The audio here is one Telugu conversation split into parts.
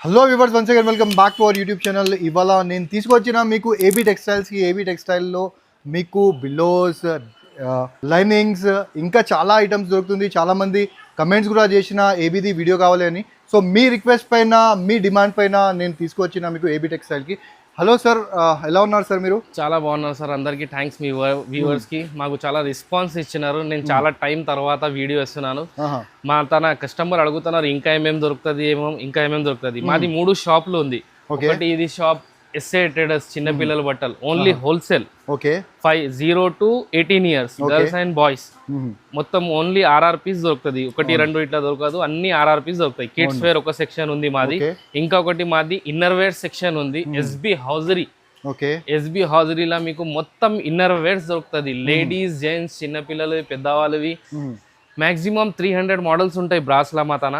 Hello viewers, once again welcome back to our YouTube channel. ఇవాళ నేను తీసుకొచ్చిన మీకు ఏబీ టెక్స్టైల్స్కి. ఏబీ టెక్స్టైల్లో మీకు బిలోస్, లైనింగ్స్, ఇంకా చాలా ఐటమ్స్ దొరుకుతుంది. చాలామంది కమెంట్స్ కూడా చేసిన ఏబీది వీడియో కావాలి అని. సో మీ రిక్వెస్ట్ పైన, మీ డిమాండ్ పైన నేను తీసుకొచ్చిన మీకు ఏబీ టెక్స్టైల్కి. హలో సార్, ఎలా ఉన్నారు సార్ మీరు? చాలా బాగున్నారు సార్. అందరికీ థ్యాంక్స్ మీ వ్యూవర్స్కి. మాకు చాలా రెస్పాన్స్ ఇచ్చినారు. నేను చాలా టైం తర్వాత వీడియో ఇస్తున్నాను. మా తన కస్టమర్ అడుగుతున్నారు ఇంకా ఏమేమి దొరుకుతుంది. మాది 3 షాపులు ఉంది. ఒకటి ఇది షాప్ ఎస్ఏ ట్రేడర్స్, చిన్నపిల్లల బట్టలు, only wholesale. Okay, 0 to 18 years girls and boys. మొత్తం ఓన్లీ RRPs దొరుకుతుంది. 1, 2 ఇట్లా దొరకదు, అన్ని RRPs దొరుకుతాయి. కిడ్స్ వేర్ ఒక సెక్షన్ ఉంది మాది. ఇంకొకటి మాది ఇన్నర్ వేర్ సెక్షన్ ఉంది. SB hosiery. ఓకే, ఎస్బి హౌజరీలా మీకు మొత్తం ఇన్నర్ వేర్స్ దొరుకుతుంది. లేడీస్, జెంట్స్, చిన్నపిల్లలు, పెద్దవాళ్ళవి. మాక్సిమం 300 మోడల్స్ ఉంటాయి బ్రాస్లా మా తన.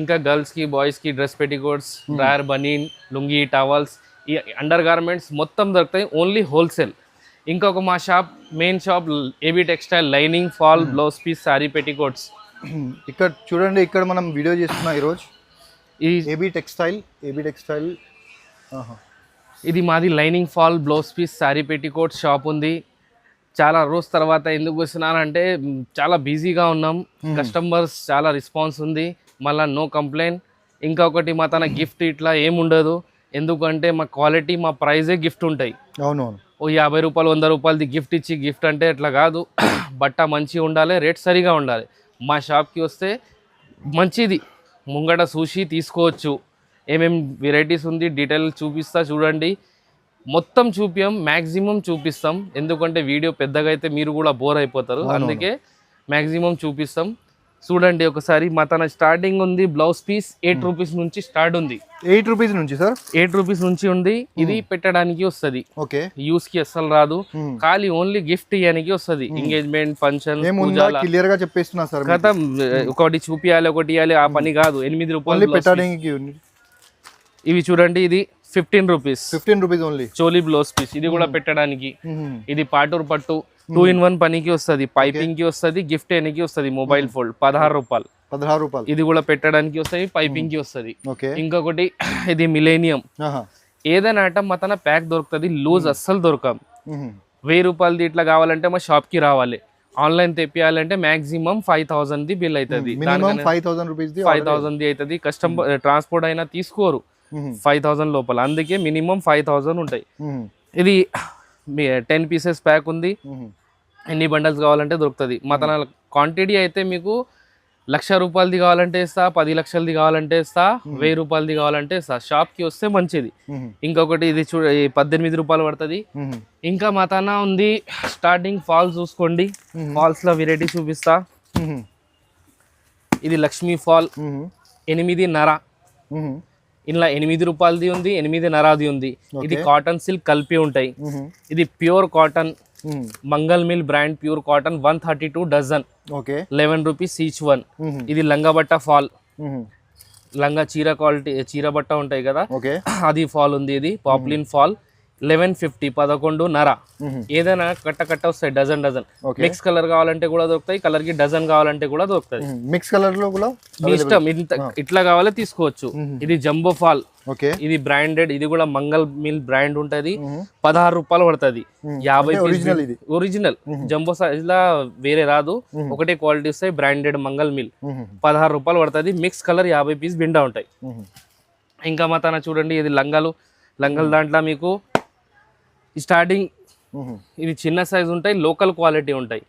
ఇంకా గర్ల్స్ కి, బాయ్స్ కి dress petticoats, drawer, banian, lungi, towels, ఈ అండర్ గార్మెంట్స్ మొత్తం దొరుకుతాయి. Only wholesale. ఇంకొక మా shop, main shop AB textile, lining, fall, blouse piece, sari petticoats. ఇక్కడ చూడండి, ఇక్కడ మనం వీడియో చేస్తున్నాం ఈరోజు. ఈ ఏబీ టెక్స్టైల్ ఇది మాది lining, fall, blouse piece, sari petticoats shop ఉంది. చాలా రోజు తర్వాత ఎందుకు వస్తున్నానంటే చాలా బిజీగా ఉన్నాం. కస్టమర్స్ చాలా రెస్పాన్స్ ఉంది. మళ్ళీ నో కంప్లైంట్. ఇంకొకటి మా తన గిఫ్ట్ ఇట్లా ఏముండదు. ఎందుకంటే మా క్వాలిటీ, మా ప్రైజే గిఫ్ట్ ఉంటాయి. అవునవును. ఓ 50 రూపాయలు, 100 రూపాయలది గిఫ్ట్ ఇచ్చి గిఫ్ట్ అంటే అట్లా కాదు. బట్ట మంచిగా ఉండాలి, రేట్ సరిగా ఉండాలి. మా షాప్కి వస్తే మంచిది ముంగట చూసి తీసుకోవచ్చు. ఏమేమి వెరైటీస్ ఉంది డీటెయిల్ చూపిస్తా, చూడండి. మొత్తం మ్యాక్సిమం చూపిస్తాం. ఎందుకంటే వీడియో పెద్దగా అయితే మీరు కూడా బోర్ అయిపోతారు. అందుకే మ్యాక్సిమం చూపిస్తాం. చూడండి ఒకసారి. మా తన స్టార్టింగ్ ఉంది బ్లౌజ్ పీస్ 8 రూపీస్ నుంచి స్టార్ట్ ఉంది. 8 రూపీస్ నుంచి సార్? 8 రూపీస్ నుంచి ఉంది. ఇది పెట్టడానికి వస్తుంది. ఓకే, యూస్ కి అస్సలు రాదు. ఖాళీ ఓన్లీ గిఫ్ట్ ఇవ్వడానికి వస్తుంది. ఎంగేజ్మెంట్, ఫంక్షన్, క్లియర్ గా చెప్పేస్తున్నా సార్. కదా, ఒకటి చూపియాలి, ఒకటి ఇవ్వాలి, ఆ పని కాదు. 8 రూపాయలు పెట్టడానికి. ఇవి చూడండి, ఇది 15 rupees only. Choli blouse piece, ఇది కూడా పెట్టడానికి. ఇది పాటూర్ పట్టు 2 in 1 పనికి వస్తుంది. పైపింగ్ కి వస్తుంది, గిఫ్ట్ ఎనికి వస్తుంది. మొబైల్ ఫోల్డ్ 16 రూపాయలు. ఇది కూడా పెట్టడానికి వస్తుంది, పైపింగ్ కి వస్తుంది. ఇంకొకటి ఇది మిలేనియం. ఏదైనా ఐటమ్ మా తన ప్యాక్ దొరుకుతుంది. లూజ్ అస్సలు దొరకం. 1000 రూపాయలది ఇట్లా కావాలంటే మా షాప్ కి రావాలి. ఆన్లైన్ తెప్పియాలంటే మాక్సిమం 5000 ది బిల్ అవుతుంది. 5000 అవుతుంది. కస్టమర్ ట్రాన్స్పోర్ట్ అయినా తీసుకోరు 5000 లోపల. అందుకే మినిమం 5000 ఉంటాయి. ఇది 10 పీసెస్ ప్యాక్ ఉంది. ఎన్ని బండల్స్ కావాలంటే దొరుకుతుంది. మా తన క్వాంటిటీ అయితే మీకు 1,00,000 రూపాయలది కావాలంటే ఇస్తా, 10 లక్షలది కావాలంటే ఇస్తా, 1000 రూపాయలది కావాలంటే ఇస్తా. షాప్కి వస్తే మంచిది. ఇంకొకటి ఇది 18 రూపాయలు పడుతుంది. ఇంకా మా తన ఉంది స్టార్టింగ్ ఫాల్స్ చూసుకోండి. ఫాల్స్లో వెరైటీ చూపిస్తా. ఇది లక్ష్మీ ఫాల్ 8.5. ఇలా 8 రూపాయలది ఉంది, 8.5 ఉంది. ఇది కాటన్ సిల్క్ కలిపి ఉంటాయి. ఇది pure cotton, Mangal mill brand pure cotton. 132 dozen, 11 rupees each one. ఇది లంగా బట్ట ఫాల్, లంగా చీర క్వాలిటీ, చీర బట్ట ఉంటాయి కదా, అది ఫాల్ ఉంది. ఇది పాప్లిన్ ఫాల్ 1150, 11.5. ఏదైనా కట్ట వస్తాయి, డజన్. మిక్స్ కలర్ కావాలంటే కూడా దొరుకుతాయి, కలర్ కి డజన్ కావాలంటే కూడా దొరుకుతాయి. మిక్స్ కలర్ లో కూడా ఇష్టం, ఇట్లా కావాలో తీసుకోవచ్చు. ఇది జంబో ఫాల్, ఇది బ్రాండెడ్. ఇది కూడా మంగల్ మిల్ బ్రాండ్ ఉంటది. 16 రూపాయలు పడుతుంది. 50 ఒరిజినల్ జంబో సైజ్ లా వేరే రాదు, ఒకటే క్వాలిటీ వస్తాయి. బ్రాండెడ్ మంగల్ మిల్ 16 రూపాయలు పడుతుంది. మిక్స్ కలర్ 50 పీస్ బిండా ఉంటాయి. ఇంకా మా తన చూడండి, ఇది లంగాలు దాంట్లో మీకు స్టార్టింగ్ ఇది చిన్న సైజ్ ఉంటాయి, లోకల్ క్వాలిటీ ఉంటాయి.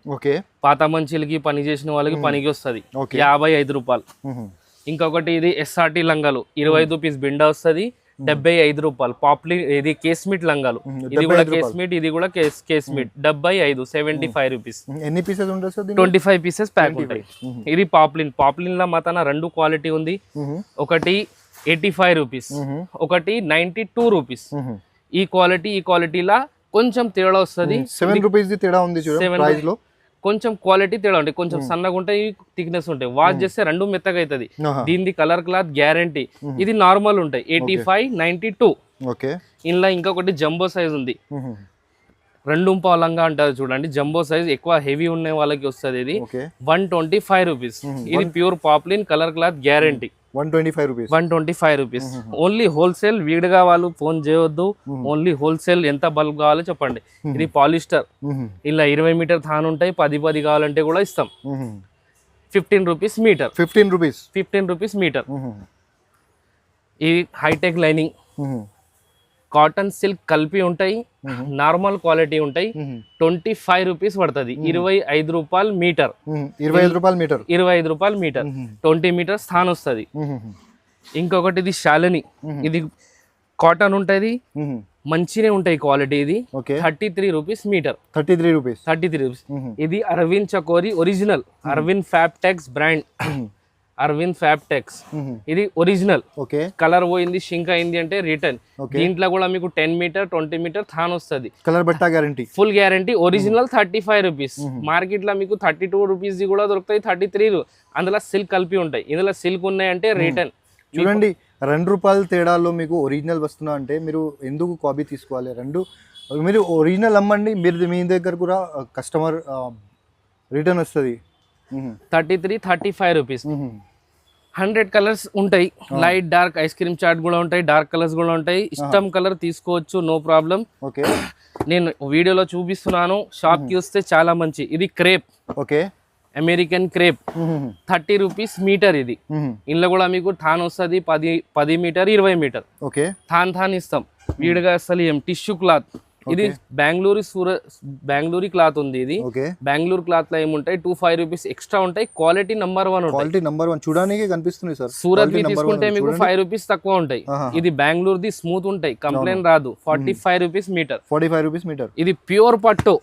పాత మంచిలకి, పని చేసిన వాళ్ళకి పనికి వస్తుంది. 55 రూపాయలు. ఇంకొకటి ఇది SRT లంగాలు 25 రూపీస్ బిండా వస్తుంది, 75 రూపాయలు. పాప్లీ ఇది కేస్మిట్ లంగాలు, ఇది కూడా కేస్మిట్, ఇది కూడా కేస్మిట్ 75, 75 రూపీస్. ఎన్ని పీసెస్ ఉంటాయి? 25 పీసెస్ ప్యాక్ ఉంటాయి. ఇది పాప్లిన్ లో మా తన 2 క్వాలిటీ ఉంది. ఒకటి 85 రూపీస్, ఒకటి 92 రూపీస్. ఈ క్వాలిటీలా కొంచెం తేడా వస్తుంది. 7 రూపీస్ తేడా ఉంది ప్రైస్ లో. కొంచెం క్వాలిటీ తేడా ఉంటాయి, కొంచెం సన్నగా ఉంటాయి, థిక్నెస్ ఉంటాయి. వాష్ చేస్తే 2 మెత్తగా అవుతుంది. దీనిది కలర్ క్లాత్ గ్యారంటీ. ఇది నార్మల్ ఉంటాయి 85, 92. ఇందులో ఇంకొకటి జంబో సైజ్ ఉంది, 2 లంగా అంటారు చూడండి. జంబో సైజ్ ఎక్కువ హెవీ ఉన్న వాళ్ళకి వస్తుంది. ఇది 125 రూపీస్. ఇది pure poplin, colour cloth guarantee. 125 rupees 125 rupees only wholesale. వీడిగా వాళ్ళు ఫోన్ చేయొద్దు, ఓన్లీ హోల్సేల్. ఎంత బల్క్ కావాలో చెప్పండి. ఇది పాలిస్టర్, ఇలా 20 మీటర్ థాన్ ఉంటాయి, 10 కావాలంటే కూడా ఇస్తాం. 15 రూపీస్ మీటర్. 15 rupees meter. ఇది హైటెక్ లైనింగ్, కాటన్ సిల్క్ కలిపి ఉంటాయి, నార్మల్ క్వాలిటీ ఉంటాయి. 25 రూపీస్ పడుతుంది. 25 రూపాయలు మీటర్. 25 రూపాయలు మీటర్. 20 మీటర్స్ స్థాన్ వస్తుంది. ఇంకొకటి ఇది శాలిని, ఇది కాటన్ ఉంటుంది, మంచినే ఉంటాయి క్వాలిటీ. ఇది 33 రూపీస్ మీటర్. 33 రూపీస్. ఇది అరవింద్ చకోరి ఒరిజినల్, అరవింద్ ఫ్యాబ్టెక్స్ బ్రాండ్, అరవింద్ ఫ్యాబ్టెక్స్. ఇది ఒరిజినల్. కలర్ పోయింది, షింక్ అయింది అంటే రిటర్న్. దీంట్లో కూడా మీకు 10 మీటర్ 20 మీటర్ థాన్ వస్తుంది. కలర్ బట్ట guarantee, full guarantee. Original 35 rupees. Market లో మీకు 32 రూపీస్ కూడా దొరుకుతాయి, 33. అందులో సిల్క్ కలిపి ఉంటాయి. ఇందులో సిల్క్ ఉన్నాయంటే రిటర్న్. చూడండి, 2 రూపాయల తేడాలో మీకు ఒరిజినల్ వస్తున్నా అంటే మీరు ఎందుకు కాపీ తీసుకోవాలి? మీరు ఒరిజినల్ అమ్మండి, మీరు మీ దగ్గర కూడా కస్టమర్ రిటర్న్ వస్తుంది. 33, 35 రూపీస్. 100 కలర్స్ ఉంటాయి. లైట్ డార్క్ ఐస్ క్రీమ్ చాట్ కూడా ఉంటాయి, డార్క్ కలర్స్ కూడా ఉంటాయి. ఇష్టం కలర్ తీసుకోవచ్చు, నో ప్రాబ్లం. నేను వీడియోలో చూపిస్తున్నాను, షాప్ కి వస్తే చాలా మంచి. ఇది crepe, American crepe, 30 rupees meter. ఇది ఇందులో కూడా మీకు థాన్ వస్తుంది, 10 మీటర్ 20 మీటర్ థాన్ ఇస్తాం. వీడిగా అసలు ఏం టిష్యూ క్లాత్. ఇది బెంగళూరు క్లాత్ ఉంది. ఇది బెంగళూరు క్లాత్ లో ఏముంటాయి, 25 రూపీస్ ఎక్స్ట్రా ఉంటాయి. క్వాలిటీ నంబర్ 1 చూడడానికి కనిపిస్తుంది సార్. సూరత్ తీసుకుంటే మీకు 5 రూపీస్ తక్కువ ఉంటాయి. ఇది బెంగళూరుది స్మూత్ ఉంటాయి, కంప్లైంట్ రాదు. 45 రూపీస్ మీటర్. ఇది ప్యూర్ పట్టు.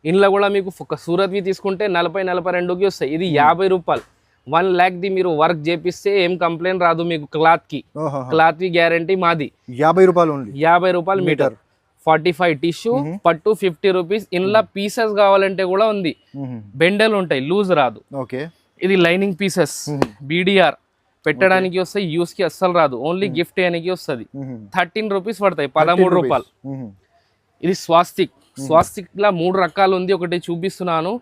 ఇందులో కూడా మీకు సూరత్ తీసుకుంటే 40-42కి వస్తాయి. ఇది 50 రూపాయలు. 1 lakh ది మీరు వర్క్ చేపిస్తే ఏం కంప్లైంట్ రాదు మీకు. క్లాత్ కి గ్యారంటీ మాది. 50 రూపాయలు మీటర్. 45 టిష్యూ, పట్టు 50 రూపీస్. ఇందులో పీసెస్ కావాలంటే కూడా ఉంది, బెండల్ ఉంటాయి, లూజ్ రాదు. ఇది లైనింగ్ పీసెస్, బీడిఆర్ పెట్టడానికి వస్తాయి, యూస్ కి అస్సలు రాదు, ఓన్లీ గిఫ్ట్ చేయడానికి వస్తుంది. 13 రూపీస్ పడతాయి, 13 రూపాయలు. ఇది స్వాస్తిక్ లా 3 రకాలు ఉంది. ఒకటి చూపిస్తున్నాను,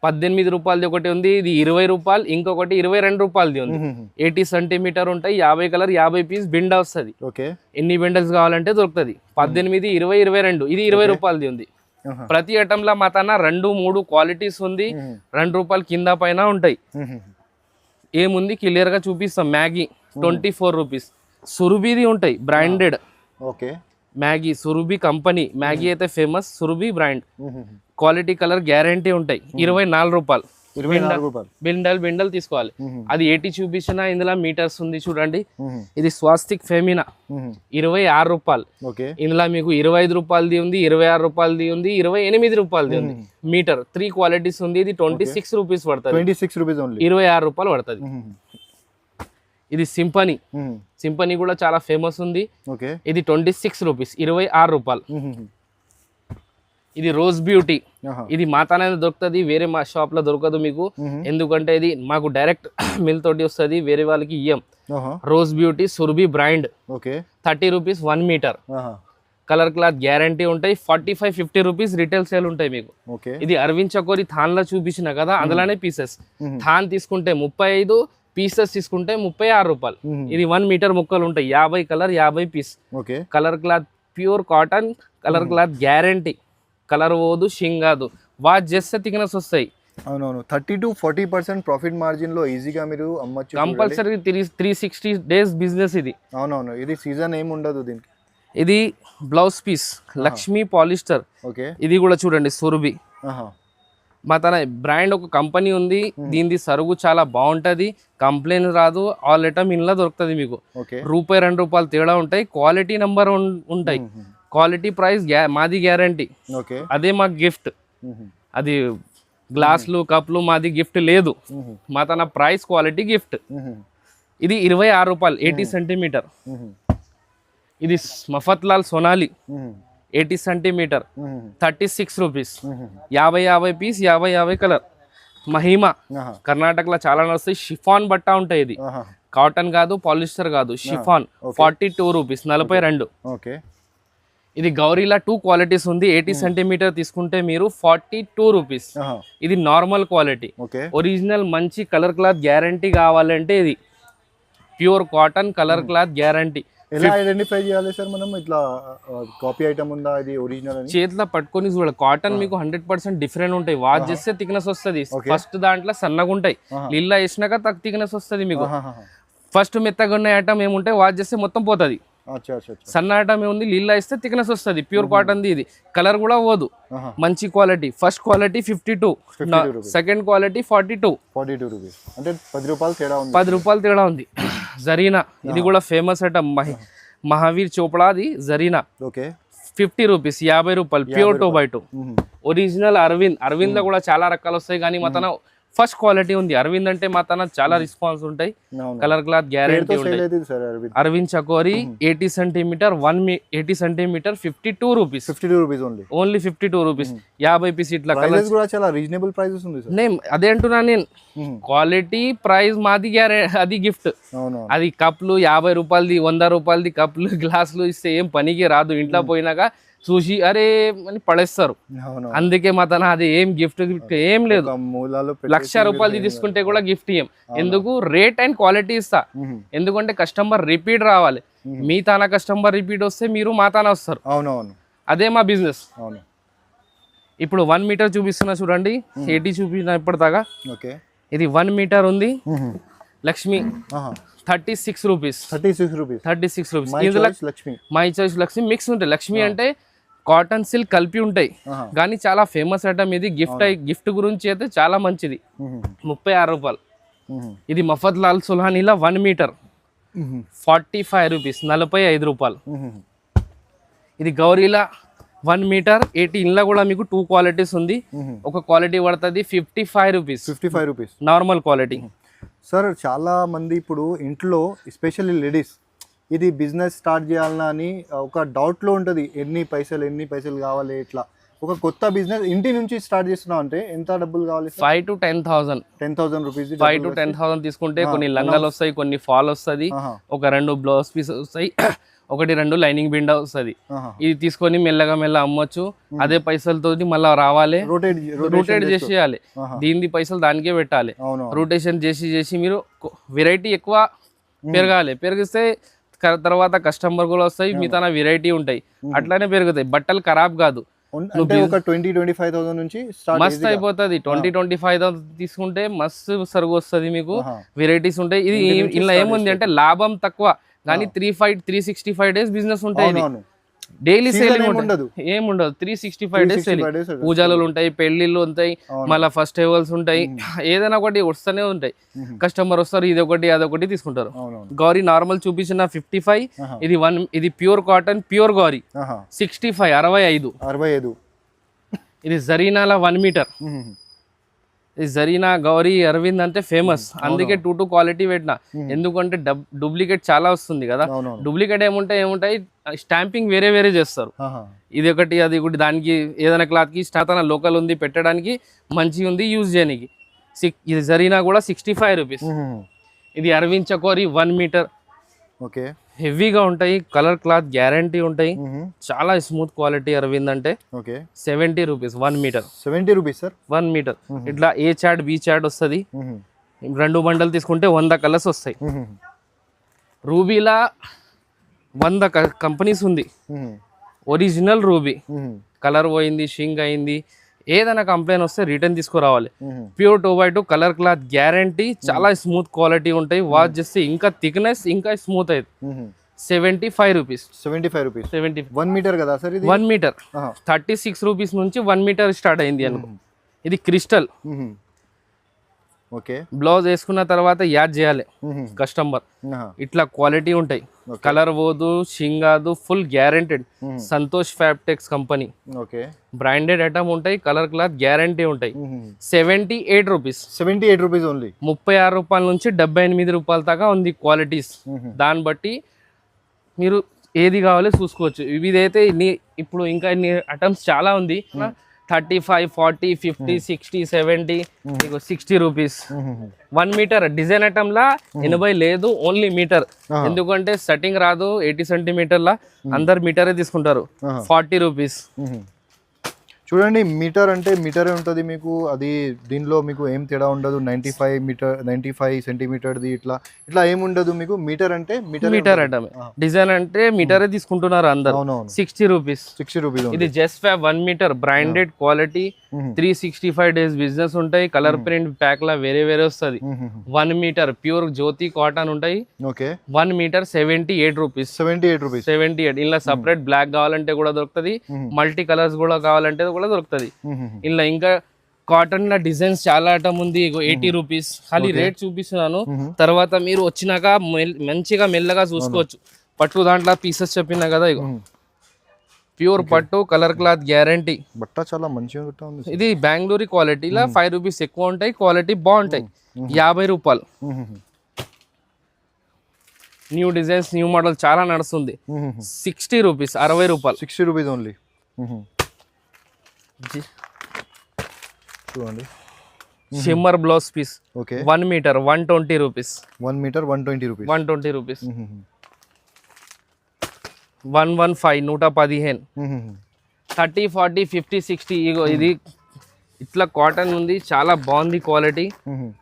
18 రూపాయలది ఒకటి ఉంది, ఇది 20 రూపాయలు, ఇంకొకటి 22 రూపాయలది ఉంది. 80 సెంటీమీటర్ ఉంటాయి, 50 కలర్, 50 పీస్ బిండా వస్తుంది. ఎన్ని బిండల్స్ కావాలంటే దొరుకుతుంది. 18, 20, 22. ఇది 20 రూపాయలది ఉంది. ప్రతి ఐటమ్ లా మా తన 2-3 క్వాలిటీస్ ఉంది. 2 రూపాయలు కింద పైన ఉంటాయి. ఏముంది క్లియర్ గా చూపిస్తాం. Maggi 24 rupees. సురభిది ఉంటాయి, branded. Maggi Surabhi company, Maggi అయితే famous, Surabhi brand. Quality colour guarantee ఉంటాయి. 24 రూపాయలు. బిండల్ తీసుకోవాలి. అది 80 చూపించిన, ఇందులో మీటర్స్ ఉంది చూడండి. ఇది స్వాస్తిక్ ఫెమినా, 26 రూపాయలు. ఇందులో మీకు 25 రూపాయలది ఉంది, 26 రూపాయలది ఉంది, 28 రూపాయలది ఉంది. మీటర్ 3 క్వాలిటీస్ ఉంది. ఇది 26 రూపీస్ పడుతుంది. 26 రూపాయలు పడుతుంది. ఇది సింపనీ కూడా చాలా ఫేమస్ ఉంది. ఇది 26 రూపీస్, 26 రూపాయలు. ఇది రోజ్ బ్యూటీ. ఇది మాతానే దొరుకుతుంది, వేరే మా షాప్ లో దొరకదు మీకు. ఎందుకంటే ఇది మాకు డైరెక్ట్ మిల్ తోటి వస్తుంది, వేరే వాళ్ళకి ఇయ్యం. Rose beauty Surabhi brand, 30 rupees 1 metre. Colour cloth guarantee ఉంటాయి. 45-50 రూపీస్ రిటైల్ సేల్ ఉంటాయి మీకు. ఇది అరవింద్ చకోరి థాన్ లో చూపించిన కదా, అందులోనే పీసెస్. థాన్ తీసుకుంటే 35, పీసెస్ తీసుకుంటే 36 రూపాయలు. ఇది 1 మీటర్ ముక్కలు ఉంటాయి, 50 colour, 50 piece. Colour cloth pure cotton, colour cloth guarantee. Colour పోదు, షింగ్ కాదు, వాచ్ చేస్తే థిక్నెస్ వస్తాయి. అవునవును, 30 to 40% ప్రాఫిట్ మార్జిన్ లో ఈజీగా మీరు అమ్మచ్చు. కంపల్సరీ 360 డేస్ బిజినెస్ ఇది. అవునవును, ఇది సీజన్ ఏమి ఉండదు దీనికి. ఇది బ్లౌజ్ పీస్, లక్ష్మీ పాలిస్టర్. ఇది కూడా చూడండి, సురభి. మా తన బ్రాండ్ ఒక కంపెనీ ఉంది, దీనిది సరుగు చాలా బాగుంటది, కంప్లైంట్ రాదు. ఆల్ ఐటమ్ ఇంట్లో దొరుకుతుంది మీకు. ₹2 2 తేడా ఉంటాయి. క్వాలిటీ నెంబర్ ఉంటాయి. క్వాలిటీ ప్రైస్ మాది గ్యారంటీ. అదే మాకు గిఫ్ట్. అది గ్లాసులు కప్లు మాది గిఫ్ట్ లేదు. మా తన ప్రైస్ క్వాలిటీ గిఫ్ట్. ఇది 26 రూపాయలు, 80 సెంటీమీటర్. ఇది Mafatlal Sonali, 80 centimetre, 36 rupees. 50 piece, 50 colour. Mahima కర్ణాటకలో చాలా వస్తాయి. షిఫాన్ బట్ట ఉంటాయి. ఇది కాటన్ కాదు, పాలిస్టర్ కాదు, షిఫాన్. 42 రూపీస్, 42. ఇది గౌరీలా 2 క్వాలిటీస్ ఉంది. 80 సెంటీమీటర్ తీసుకుంటే మీరు 42 రూపీస్. ఇది నార్మల్ క్వాలిటీ. ఒరిజినల్ మంచి కలర్ క్లాత్ గ్యారంటీ కావాలంటే ఇది pure cotton colour cloth guarantee. ఎలా ఐడెంటిఫై చేయాలి సార్ మనం ఇట్లా కాపీ ఐటమ్ ఉందా ఇది ఒరిజినల్ అని? చేతిలో పట్టుకొని చూడాలి. కాటన్ మీకు 100% డిఫరెంట్ ఉంటాయి. వాష్ చేస్తే థిక్నెస్ వస్తుంది. ఫస్ట్ దాంట్లో సన్నగా ఉంటాయి, నీళ్ళ వేసినాక థిక్నెస్ వస్తుంది మీకు. ఫస్ట్ మెత్తగా ఉన్న ఐటమ్ ఏముంటాయి, వాష్ చేస్తే మొత్తం పోతుంది. సన్న ఐటమ్ ఏముంది, నీళ్ళ వేస్తే థిక్నెస్ వస్తుంది. ప్యూర్ కాటన్ ఇది, కలర్ కూడా పోదు. మంచి quality. First quality 52, second quality 42 rupees. అంటే 10 రూపాయలు తేడా ఉంది. 10 రూపాయలు తేడా ఉంది. జరీనా ఇది కూడా ఫేమస్ ఐటమ్, మహావీర్ చోపడాది జరీనా. ఓకే, 50 రూపీస్, 50 రూపాయలు. Pure 2x2 original Arvind. Arvind లో కూడా చాలా రకాలు వస్తాయి, కానీ మా తన ఫస్ట్ క్వాలిటీ ఉంది. అరవింద్ అంటే మా తన చాలా రెస్పాన్స్ ఉంటాయి, కలర్ క్లాత్ గ్యారెంటీ ఉంటాయి. Arvind Chakori 80 centimetre 80 centimetre 52 rupees. 52 rupees only 52 rupees. 50 piece ఇట్లా కలర్స్ కూడా చాలా రీజనబుల్ ప్రైసెస్ ఉంది సార్. నేను అదే అంటున్నా, నేను క్వాలిటీ ప్రైస్ మాది అది గిఫ్ట్. అది కప్లు 50 రూపాయలది 100 రూపాయలది కప్లు గ్లాసులు ఇస్తే ఏం పనికి రాదు. ఇంట్లో పోయినాక చూసి అరే అని పడేస్తారు. అందుకే మా తన అది ఏం గిఫ్ట్ ఏం లేదు. 1,00,000 రూపాయలు తీసుకుంటే కూడా గిఫ్ట్ ఇయ్యం. ఎందుకు, రేట్ అండ్ క్వాలిటీ ఇస్తా. ఎందుకంటే కస్టమర్ రిపీట్ రావాలి. మీ తన కస్టమర్ రిపీట్ వస్తే మీరు మా తన వస్తారు. అదే మా బిజినెస్. ఇప్పుడు 1 మీటర్ చూపిస్తున్నా చూడండి. 80 చూపిన ఇప్పటిదాకా. ఇది 1 మీటర్ ఉంది. లక్ష్మి 36 రూపీస్. 36 రూపీస్. ఇందులో మై చాయిస్ లక్ష్మి మిక్స్ ఉంటాయి. లక్ష్మి అంటే కాటన్ సిల్క్ కలిపి ఉంటాయి, కానీ చాలా ఫేమస్ ఐటమ్ ఇది. గిఫ్ట్ గురించి అయితే చాలా మంచిది. 36 రూపాయలు. ఇది మఫత్ లాల్ సుల్హానీలా 1 మీటర్ 45 రూపీస్, 45 రూపాయలు. ఇది గౌరీలా 1 మీటర్ 80. ఇంట్లో కూడా మీకు 2 క్వాలిటీస్ ఉంది. ఒక క్వాలిటీ పడుతుంది 55 rupees. 55 rupees normal quality. Sir చాలా మంది ఇప్పుడు ఇంట్లో ఎస్పెషల్లీ లేడీస్ ఇది బిజినెస్ స్టార్ట్ చేయాలన్నా అని ఒక డౌట్లో ఉంటుంది. ఎన్ని పైసలు కావాలి, ఇట్లా ఒక కొత్త బిజినెస్ ఇంటి నుంచి స్టార్ట్ చేస్తున్నాం అంటే ఎంత డబ్బులు కావాలి? 5 to 10,000 రూపీస్. 5 to 10,000 తీసుకుంటే కొన్ని లంగాలు వస్తాయి, కొన్ని ఫాల్ వస్తుంది, ఒక 2 బ్లౌజ్ పీస్ వస్తాయి, 1-2 లైనింగ్ బిండా వస్తుంది. ఇది తీసుకొని మెల్లగా అమ్మొచ్చు. అదే పైసలతో మళ్ళీ రావాలి, రొటేట్ చేసేయాలి. దీని పైసలు దానికే పెట్టాలి. రొటేషన్ చేసి మీరు వెరైటీ ఎక్కువ పెరిగిస్తే తర్వాత కస్టమర్ కూడా వస్తాయి, మిగతా వెరైటీ ఉంటాయి, అట్లానే పెరుగుతాయి. బట్టలు ఖరాబ్ కాదు. ఒక 20-25,000 నుంచి మస్తు అయిపోతుంది. 20-25,000 తీసుకుంటే మస్తు సరుకు వస్తుంది మీకు. వెరైటీస్ ఉంటాయి. ఇది ఇలా ఏముంది అంటే లాభం తక్కువ, కానీ 365 డేస్ బిజినెస్ ఉంటాయి. డైలీ సేలింగ్ ఉండదు, ఏముండదు. 365 డేస్ సేలింగ్. పూజలు ఉంటాయి, పెళ్లిళ్ళు ఉంటాయి, మళ్ళీ ఫెస్టివల్స్ ఉంటాయి, ఏదైనా ఒకటి వస్తూనే ఉంటాయి. కస్టమర్ వస్తారు, ఇది ఒకటి అదొకటి తీసుకుంటారు. గౌరీ నార్మల్ చూపించిన 55. ఇది ప్యూర్ కాటన్ ప్యూర్ గౌరీ 65 65. ఇది జరీనాల 1 మీటర్. ఈ జరీనా గౌరీ అరవింద్ అంటే ఫేమస్, అందుకే 2 క్వాలిటీ పెట్టిన. ఎందుకంటే డూప్లికేట్ చాలా వస్తుంది కదా. డూప్లికేట్ ఏముంటాయి స్టాంపింగ్ వేరే చేస్తారు. ఇది ఒకటి అది ఒకటి, దానికి ఏదైనా క్లాత్ కి స్టాతన లోకల్ ఉంది పెట్టడానికి, మంచిగా ఉంది యూజ్ చేయడానికి. ఇది జరీనా కూడా 65 రూపీస్. ఇది అరవింద్ చకోరి 1 మీటర్. ఓకే, హెవీగా ఉంటాయి, కలర్ క్లాత్ గ్యారంటీ ఉంటాయి, చాలా స్మూత్ క్వాలిటీ. అరవింద్ అంటే 70 rupees 1 meter. 70 rupees sir 1 meter. ఇట్లా ఏ చాట్ బి చాట్ వస్తుంది. 2 బండలు తీసుకుంటే 100 కలర్స్ వస్తాయి. రూబీలా 100 కంపెనీస్ ఉంది. Original ruby. కలర్ పోయింది, షింక్ అయింది, ఏదైనా కంప్లైంట్ వస్తే రిటర్న్ తీసుకురావాలి. Pure 2x2 colour cloth guarantee, చాలా స్మూత్ క్వాలిటీ ఉంటాయి. వాష్ చేస్తే ఇంకా థిక్నెస్ ఇంకా స్మూత్ అవుతుంది. 75 రూపీస్. 1 మీటర్ కదా సార్ ఇది? 1 మీటర్ 36 రూపీస్ నుంచి 1 మీటర్ స్టార్ట్ అయింది అనుకో. ఇది క్రిస్టల్. ఓకే, బ్లౌజ్ వేసుకున్న తర్వాత యాడ్ చేయాలి కస్టమర్. ఇట్లా క్వాలిటీ ఉంటాయి, కలర్ పోదు, షింగాదు, full guaranteed. Santosh Fabtex company. Okay, branded item ఉంటాయి, కలర్ క్లాత్ గ్యారంటీ ఉంటాయి. 78 రూపీస్. 78 rupees only. 36 రూపాయల నుంచి 78 రూపాయల దాకా ఉంది క్వాలిటీస్. దాన్ని బట్టి మీరు ఏది కావాలో చూసుకోవచ్చు. ఇదైతే ఇప్పుడు ఇంకా ఇన్ని ఐటమ్స్ చాలా ఉంది. 35, 40, 50, 60, 70, 60 రూపీస్. 1 మీటర్ డిజైన్ ఐటమ్ లా 80 లేదు, ఓన్లీ మీటర్. ఎందుకంటే సెట్టింగ్ రాదు. 80 సెంటీమీటర్ల అందరు మీటరే తీసుకుంటారు. 40 రూపీస్. చూడండి మీటర్ అంటే మీటరే ఉంటుంది మీకు, అది దీనిలో మీకు ఏం తేడా ఉండదు. 95 సెంటీమీటర్ది ఇట్లా ఇట్లా ఏమి ఉండదు మీకు. మీటర్ అంటే మీటర్ ఐటమ్, డిజైన్ అంటే మీటరే తీసుకుంటున్నారు అందరు. అవునవును 60 రూపీస్. 60 రూపీస్. ఇది just fab 1 meter branded quality, 365 days business ఉంటాయి. కలర్ ప్రింట్ ప్యాక్ లా వేరే వేరే వస్తుంది. 1 మీటర్ ప్యూర్ జ్యోతి కాటన్ ఉంటాయి. Okay 1 meter 78 rupees. 78 ఇలా సపరేట్ బ్లాక్ కావాలంటే కూడా దొరుకుతుంది, మల్టీ కలర్స్ కూడా కావాలంటే కూడా దొరుకుతుంది. ఇలా ఇంకా కాటన్ లా డిజైన్స్ చాలా ఐటమ్ ఉంది. 80 రూపీస్. ఖాళీ రేట్ చూపిస్తున్నాను, తర్వాత మీరు వచ్చినాక మంచిగా మెల్లగా చూసుకోవచ్చు. పట్టు దాంట్లో పీసెస్ చెప్పినా కదా, ఇగో ప్యూర్ పట్టు కలర్ క్లాత్ గ్యారంటీ. బట్ట చాలా మంచిగా ఉంది. ఇది బెంగళూరు క్వాలిటీలో 5 రూపీస్ ఎక్కువ ఉంటాయి, క్వాలిటీ బాగుంటాయి. 50 రూపాయలు. న్యూ డిజైన్స్ న్యూ మోడల్ చాలా నడుస్తుంది. 60 రూపీస్. 60 రూపాయలు. 60 రూపీస్ ఓన్లీ. చూడండి shimmer blouse piece. Okay 1 meter 120 rupees. 1 meter 120 rupees. 120 rupees. 115 115. 30 40 50 60. ఇగో ఇది ఇట్లా కాటన్ ఉంది, చాలా బాగుంది క్వాలిటీ.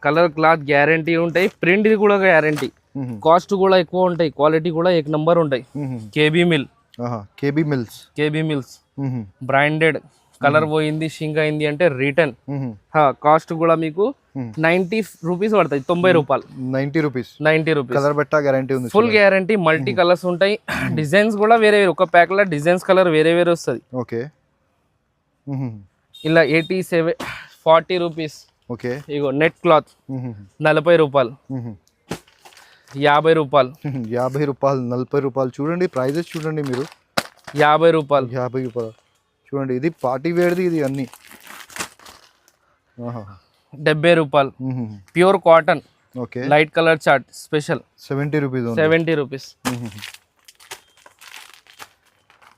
కలర్ క్లాత్ గ్యారంటీ ఉంటాయి, ప్రింట్ కూడా గ్యారంటీ. కాస్ట్ కూడా ఎక్కువ ఉంటాయి, క్వాలిటీ కూడా ఒక నంబర్ ఉంటాయి. KB mills branded. కలర్ పోయింది షింక్ అయింది అంటే రిటర్న్. కాస్ట్ కూడా మీకు 90 రూపీస్ పడతాయి. 90 రూపాయలు. 90 రూపీస్. కలర్ బట్ట గ్యారంటీ ఉంది, ఫుల్ గ్యారంటీ. మల్టీ కలర్స్ ఉంటాయి, డిజైన్స్ కూడా వేరే వేరే. ఒక ప్యాక్ లో డిజైన్స్ కలర్ వేరే వేరే వస్తుంది. ఓకే ఇలా 87 40 రూపీస్. ఓకే ఇగో నెట్ క్లాత్ 40 రూపాయలు. 50 రూపాయలు. 50 రూపాయలు 40 రూపాయలు. చూడండి ప్రైజెస్ చూడండి మీరు. 50 రూపాయలు. 50 రూపాయలు. చూడండి ఇది పార్టీ వేర్ది, ఇది అన్ని 70 రూపాయలు. Pure cotton. Okay light colour chart special. 70 rupees. 70 rupees.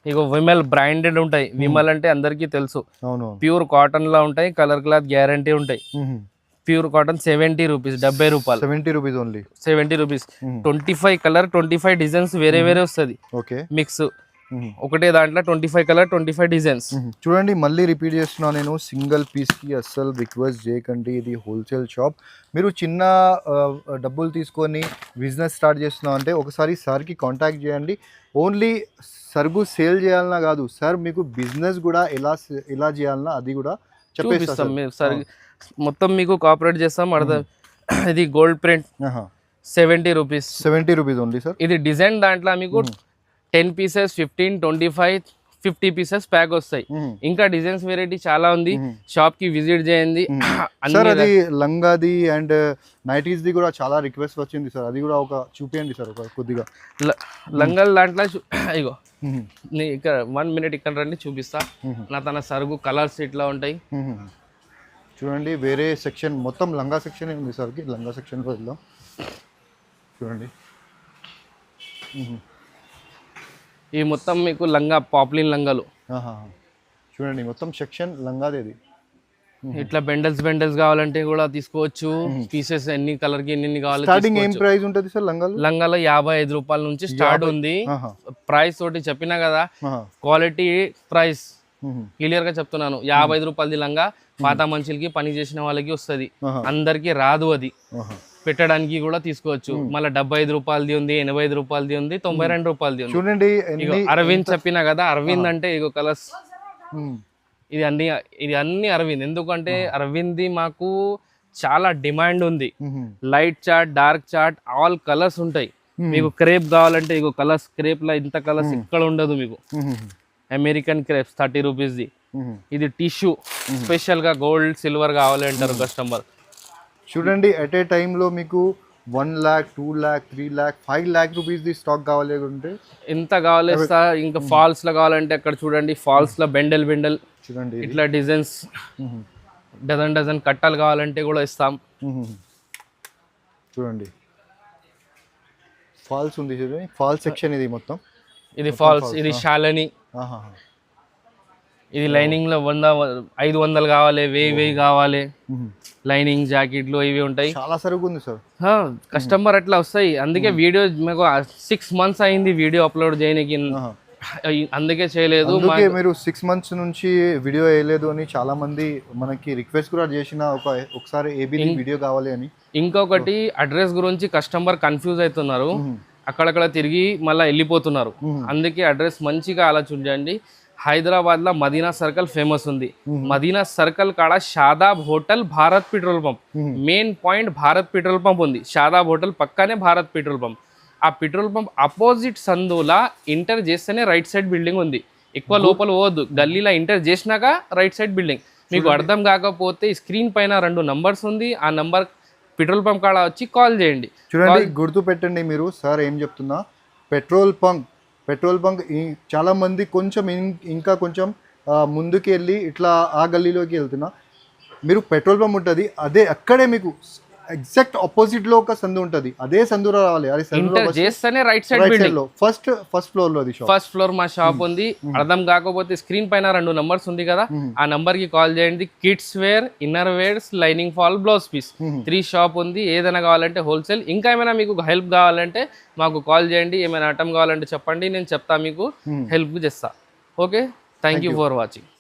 ఇగో విమల్ బ్రాండెడ్ ఉంటాయి. విమల్ అంటే అందరికీ తెలుసు. అవును ప్యూర్ కాటన్ లా ఉంటాయి, కలర్ క్లాత్ గ్యారంటీ ఉంటాయి. Pure cotton 70 rupees. 70 రూపాయలు. 70 rupees only. 70 rupees. 25 colour 25 designs వేరే వేరే వస్తుంది. Okay mix. ఒకటే దాంట్లో 25 కలర్ 25 డిజైన్స్. చూడండి మళ్ళీ రిపీట్ చేస్తున్నా నేను, సింగిల్ పీస్కి అస్సలు రిక్వెస్ట్ చేయకండి. ఇది హోల్సేల్ షాప్. మీరు చిన్న డబ్బులు తీసుకొని బిజినెస్ స్టార్ట్ చేస్తున్నా అంటే ఒకసారి సార్కి కాంటాక్ట్ చేయండి. ఓన్లీ సరుకు సేల్ చేయాలన్నా కాదు సార్, మీకు బిజినెస్ కూడా ఎలా చేయాలన్నా అది కూడా చెప్పేస్తాం. సార్ మొత్తం మీకు కోఆపరేట్ చేస్తాం. ఇది gold print 70 rupees. 70 rupees only sir. ఇది డిజైన్ దాంట్లో మీకు 10 పీసెస్ 15 25 50 పీసెస్ ప్యాక్ వస్తాయి. ఇంకా డిజైన్స్ వెరైటీ చాలా ఉంది. షాప్ కి విజిట్ చేయండి. సార్ అది లంగాది అండ్ నైటీస్ ది కూడా చాలా రిక్వెస్ట్ వచ్చింది సార్, అది కూడా ఒక చూపించండి సార్ ఒక కొద్దిగా. లంగాల దాంట్లో ఇగో ఇక్కడ 1 మినిట్ ఇక్కడ రండి చూపిస్తా. తన సరుగు కలర్స్ ఇట్లా ఉంటాయి. చూడండి వేరే సెక్షన్ మొత్తం లంగా సెక్షన్ ఉంది సార్కి. లంగా సెక్షన్లో వెళ్దాం. చూడండి ఈ మొత్తం మీకు లంగా పాపులిన్ లంగాలు. చూడండి మొత్తం సెక్షన్ లంగాదేది. ఇట్లా బెండల్స్ కావాలంటే కూడా తీసుకోవచ్చు. పీసెస్ ఎన్ని కలర్ కి ఎన్ని కావాలి. స్టార్టింగ్ ఏం ప్రైస్ ఉంటుంది సార్ లంగాలు? లంగాలో 55 రూపాయల నుంచి స్టార్ట్ ఉంది. ప్రైస్ తోటి చెప్పినా కదా, క్వాలిటీ ప్రైస్ క్లియర్ గా చెప్తున్నాను. 55 రూపాయలది లంగా పాత మనుషులకి పని చేసిన వాళ్ళకి వస్తుంది, అందరికి రాదు. అది పెట్టడానికి కూడా తీసుకోవచ్చు. మళ్ళీ 75 రూపాయలది ఉంది, 85 రూపాయలది ఉంది, 92 రూపాయలది ఉంది. చూడండి అరవింద్ చెప్పినా కదా, అరవింద్ అంటే ఇగో కలర్స్. ఇది అన్ని అరవింద్. ఎందుకంటే అరవింద్ మాకు చాలా డిమాండ్ ఉంది. Light chart, dark chart, all colours ఉంటాయి. మీకు క్రేప్ కావాలంటే ఇగో కలర్స్. క్రేప్ లో ఇంత కలర్స్ ఇక్కడ ఉండదు మీకు. American crepes 30 రూపీస్ది. ఇది టిష్యూ స్పెషల్ గా గోల్డ్ సిల్వర్ కావాలి అంటారు కస్టమర్. చూడండి ఎట్ ఏ టైంలో మీకు 1 lakh 2 lakh 3 lakh 5 lakh రూపీస్ది stock కావాలి అంటే ఎంత కావాలి సార్. ఇంకా ఫాల్స్ లో కావాలంటే అక్కడ చూడండి, ఫాల్స్ లో బెండల్ చూడండి ఇట్లా డిజైన్స్ డజన్ కట్టాలు కావాలంటే కూడా ఇస్తాం. చూడండి ఫాల్స్ ఉంది, చూడండి ఫాల్స్ సెక్షన్ ఇది మొత్తం. ఇది ఫాల్స్. ఇది షాలని. ఇది లైనింగ్ లో 500 కావాలి, 1000 కావాలి. లైనింగ్ జాకెట్లు ఇవి ఉంటాయి. చాలా సరుకు ఉంది సార్. కస్టమర్ అట్లా వస్తాయి. అందుకే వీడియో మాకు 6 months అయింది వీడియో అప్లోడ్ చేయడానికి. అందుకే చేయలేదు. అందుకే మీరు 6 మంత్స్ నుంచి వీడియో వేయలేదు అని చాలా మంది మనకి రిక్వెస్ట్ కూడా చేసిన ఒకసారి ఏబీ వీడియో కావాలి అని. ఇంకొకటి అడ్రస్ గురించి కస్టమర్ కన్ఫ్యూజ్ అవుతున్నారు, అక్కడక్కడ తిరిగి మళ్ళీ వెళ్ళిపోతున్నారు. అందుకే అడ్రస్ మంచిగా ఆలోచించండి. హైదరాబాద్ లో మదీనా సర్కిల్ ఫేమస్ ఉంది. మదీనా సర్కిల్ కాడ Shadab hotel, Bharat petrol pump, main point Bharat petrol pump ఉంది. షాదాబ్ హోటల్ పక్కనే భారత్ పెట్రోల్ పంప్. ఆ పెట్రోల్ పంప్ అపోజిట్ సందులా ఎంటర్ చేస్తేనే రైట్ సైడ్ బిల్డింగ్ ఉంది. ఎక్కువ లోపల పోవద్దు, గల్లీలో ఎంటర్ చేసినాక రైట్ సైడ్ బిల్డింగ్. మీకు అర్థం కాకపోతే స్క్రీన్ పైన 2 నంబర్స్ ఉంది, ఆ నంబర్ పెట్రోల్ పంప్ కాడ వచ్చి కాల్ చేయండి. చూడండి, గుర్తు పెట్టండి మీరు. సార్ ఏం చెప్తున్నా, పెట్రోల్ బంక్ చాలా మంది కొంచెం ఇంకా కొంచెం ముందుకు వెళ్ళి ఇట్లా ఆ గల్లీలోకి వెళ్తున్నా, మీరు పెట్రోల్ పంప్ ఉంటుంది, అదే అక్కడే మీకు ఎగ్జాక్ట్ ఆపోజిట్ లో ఒక సందు ఉంటుంది, అదే సందులో రావాలి. అది చేస్తేనే రైట్ సైడ్ బిల్డింగ్ లో ఫస్ట్ ఫ్లోర్ లో, ఫస్ట్ ఫ్లోర్ మా షాప్ ఉంది. అర్థం కాకపోతే స్క్రీన్ పైన 2 నంబర్స్ ఉంది కదా, ఆ నంబర్ కి కాల్ చేయండి. Kids wear, inner wears, lining fall, blouse piece 3 shop ఉంది. ఏదైనా కావాలంటే హోల్సేల్. ఇంకా ఏమైనా మీకు హెల్ప్ కావాలంటే మాకు కాల్ చేయండి. ఏమైనా ఐటమ్ కావాలంటే చెప్పండి, నేను చెప్తా, మీకు హెల్ప్ చేస్తా. Okay, thank you for watching.